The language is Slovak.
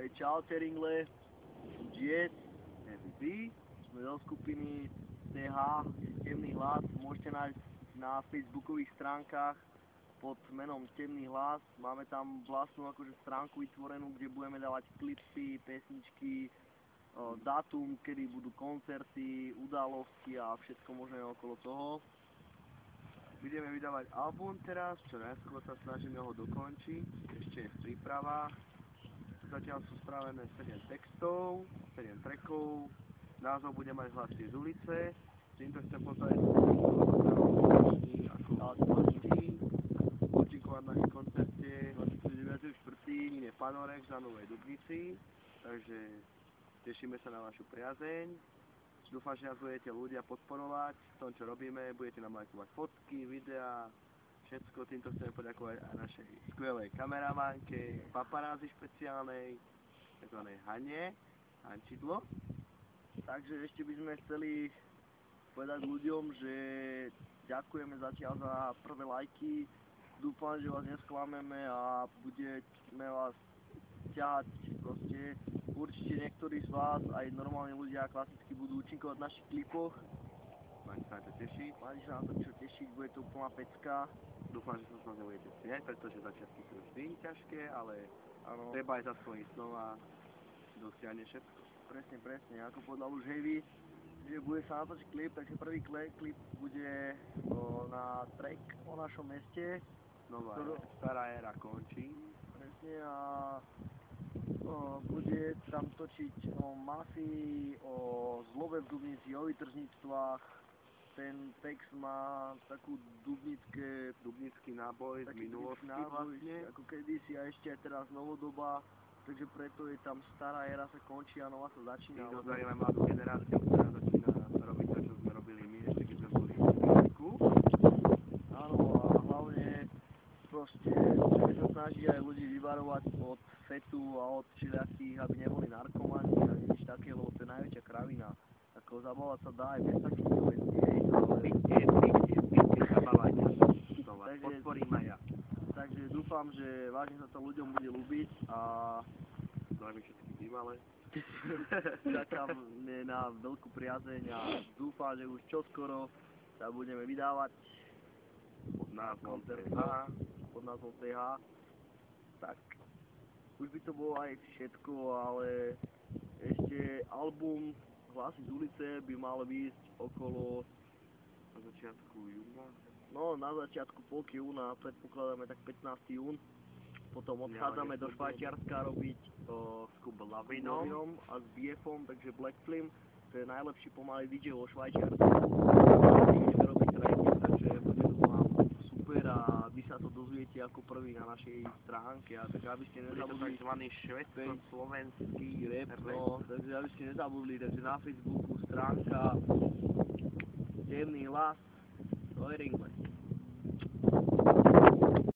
Hej, čaute Ringle, Jet, FB, sme zo skupiny TH, Temný hlas, môžete nájsť na facebookových stránkach pod menom Temný hlas. Máme tam vlastnú akože stránku vytvorenú, kde budeme dávať klipy, pesničky, dátum, kedy budú koncerty, udalosti a všetko možné okolo toho. Budeme vydávať album teraz, čo najskôr sa snažíme ho dokončiť, ešte je v prípravách. Zatiaľ sú spravené 7 textov, 7 trackov, názov bude mať Hlasy z ulice. Týmto chcem pozvať ako hlasy, účinkovať na našom koncerte 29.4. Ine Panorek za Novej Dubnici, takže tešíme sa na vašu priazeň. Dúfam, že nás budete ľudia podporovať v tom, čo robíme, budete nám lajkovať fotky, videá, všetko. Týmto chceme poďakovať aj našej skvelej kameramánke, paparázi špeciálnej, takzvanej Hančidlo. Takže ešte by sme chceli povedať ľuďom, že ďakujeme zatiaľ za prvé lajky. Dúfam, že vás nesklameme a budeme vás ťahať proste. Určite niektorí z vás, aj normálni ľudia klasicky budú účinkovať v našich klipoch. Máte sa na to tešiť? Máte sa na to čo tešiť, bude to úplná pecka. Dúfam, že sa s nás nebudete smiať, pretože začiatky sú vždy ťažké, ale áno, treba aj za svojich snov a dosiahne všetko. Presne, presne, ako povedal už Heavy, že bude sa natočiť klip, takže prvý klip bude na track o našom meste. Nová stará éra končí. Presne a bude tam točiť o mafii, o zlobe v Dubnici, o vytržníctvách. Ten text má takú dubnický náboj z minulosti vlastne. Ako kedysi a ešte aj teraz novodoba, takže preto je tam stará éra sa končí a nová sa začína. My dozajeme mladú generáciu, ktorá začína robiť to, čo sme robili my, ešte keď sme boli v Dubnicku. Áno a hlavne proste chceme sa snažiť aj ľudí vyvarovať od fetu a od všelijakých, aby neboli narkomani a nič také, lebo to je najväčšia kravina. Ako zabávať sa dá aj bez takých vecí, ale pište, zabávajte sa, to vás podporím aj ja. Takže dúfam, že vážne sa to ľuďom bude ľúbiť a dajme všetky bývalé. Čakám na veľkú priazeň a dúfam, že už čoskoro sa budeme vydávať pod názvom TH. Tak, už by to bolo aj všetko, ale ešte album Hlasy z ulice by mal výjsť okolo na začiatku júna. No, na začiatku polky júna, predpokladáme tak 15. jún. Potom odchádzame do Švajčiarska robiť s Kubovinom a s BFom, takže Black Film, to je najlepší pomalý DJ vo Švajčiarsku. Ideme robiť tracky, takže bude dúfam super a vy sa to dozviete ako prvý na našej stránke, a tak aby ste nezabudli. Je to takzvaný švédsko-slovenský rap, no, takže aby ste nezabudli, takže na Facebooku stránka Temný hlas, to je Ringle.